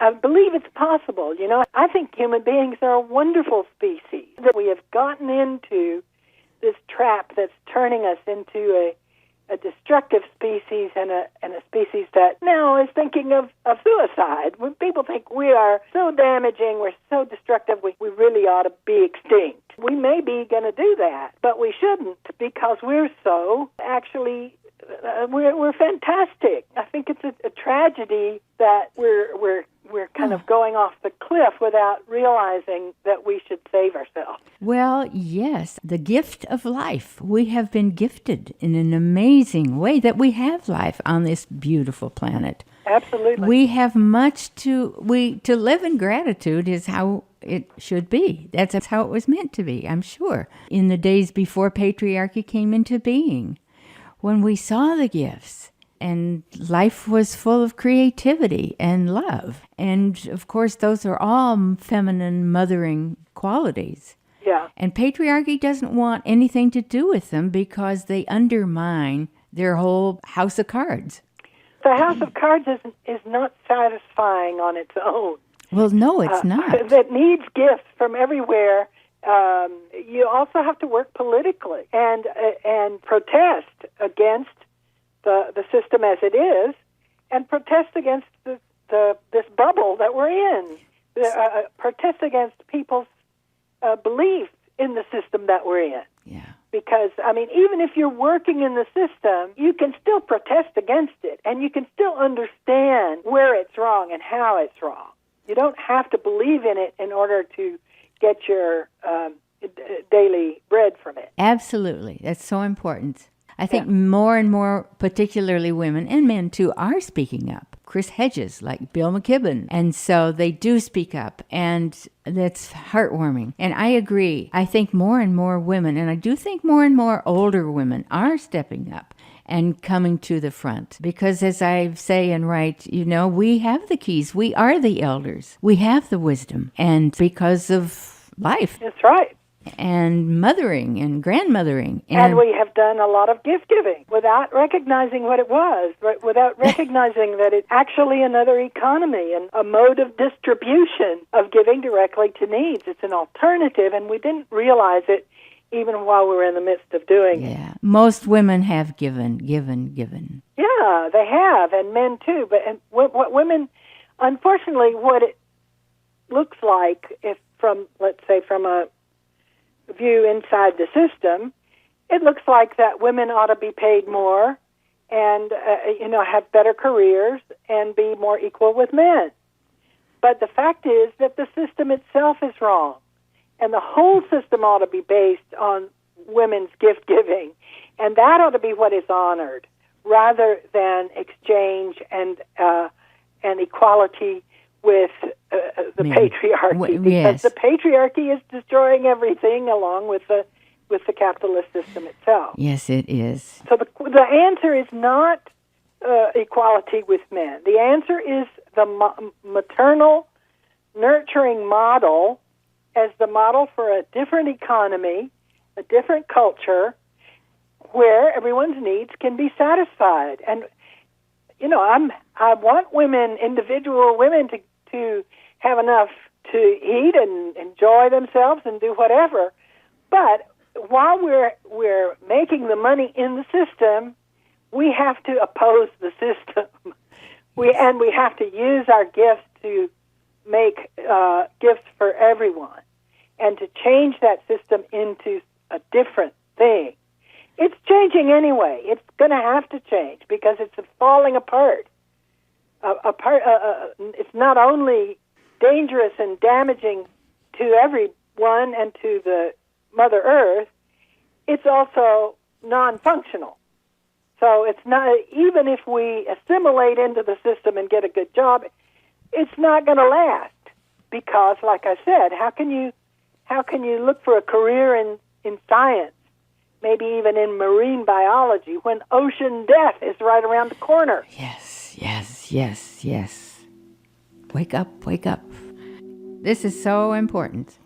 I believe it's possible. I think human beings are a wonderful species. That we have gotten into this trap that's turning us into a destructive species and a species that now is thinking of suicide. When people think we are so damaging, we're so destructive, we really ought to be extinct. We may be going to do that, but we shouldn't, because we're so actually we're fantastic. I think it's a tragedy that we're kind of going off the cliff without realizing that we should save ourselves. Well, yes, the gift of life. We have been gifted in an amazing way that we have life on this beautiful planet. Absolutely. We have much to live in gratitude is how it should be. That's how it was meant to be, I'm sure. In the days before patriarchy came into being, when we saw the gifts, and life was full of creativity and love. And, of course, those are all feminine, mothering qualities. Yeah. And patriarchy doesn't want anything to do with them because they undermine their whole house of cards. The house of cards is not satisfying on its own. Well, no, it's not. That needs gifts from everywhere. You also have to work politically and protest against the system as it is, and protest against this bubble that we're in. Protest against people's belief in the system that we're in. Yeah. Because, even if you're working in the system, you can still protest against it, and you can still understand where it's wrong and how it's wrong. You don't have to believe in it in order to get your daily bread from it. Absolutely. That's so important. I think more and more, particularly women and men too, are speaking up. Chris Hedges, like Bill McKibben. And so they do speak up, and that's heartwarming. And I agree. I think more and more women, and I do think more and more older women are stepping up and coming to the front. Because as I say and write, we have the keys. We are the elders. We have the wisdom. And because of life. That's right. And mothering and grandmothering. And we have done a lot of gift giving without recognizing what it was, without recognizing that it's actually another economy and a mode of distribution of giving directly to needs. It's an alternative, and we didn't realize it even while we were in the midst of doing it. Yeah, most women have given. Yeah, they have, and men too. But what women, unfortunately, what it looks like, if let's say from a view inside the system, it looks like that women ought to be paid more and have better careers and be more equal with men. But the fact is that the system itself is wrong, and the whole system ought to be based on women's gift giving, and that ought to be what is honored rather than exchange and equality with the patriarchy, because the patriarchy is destroying everything along with the capitalist system itself. Yes, it is. So the answer is not equality with men. The answer is the maternal nurturing model as the model for a different economy, a different culture, where everyone's needs can be satisfied. And I want women, individual women, to have enough to eat and enjoy themselves and do whatever. But while we're making the money in the system, we have to oppose the system. We have to use our gifts to make gifts for everyone and to change that system into a different thing. It's changing anyway. It's going to have to change because it's falling apart. It's not only dangerous and damaging to everyone and to the Mother Earth, it's also non-functional. So it's not, even if we assimilate into the system and get a good job, it's not going to last because, like I said, how can you look for a career in science, maybe even in marine biology, when ocean death is right around the corner? Yes. Wake up. This is so important.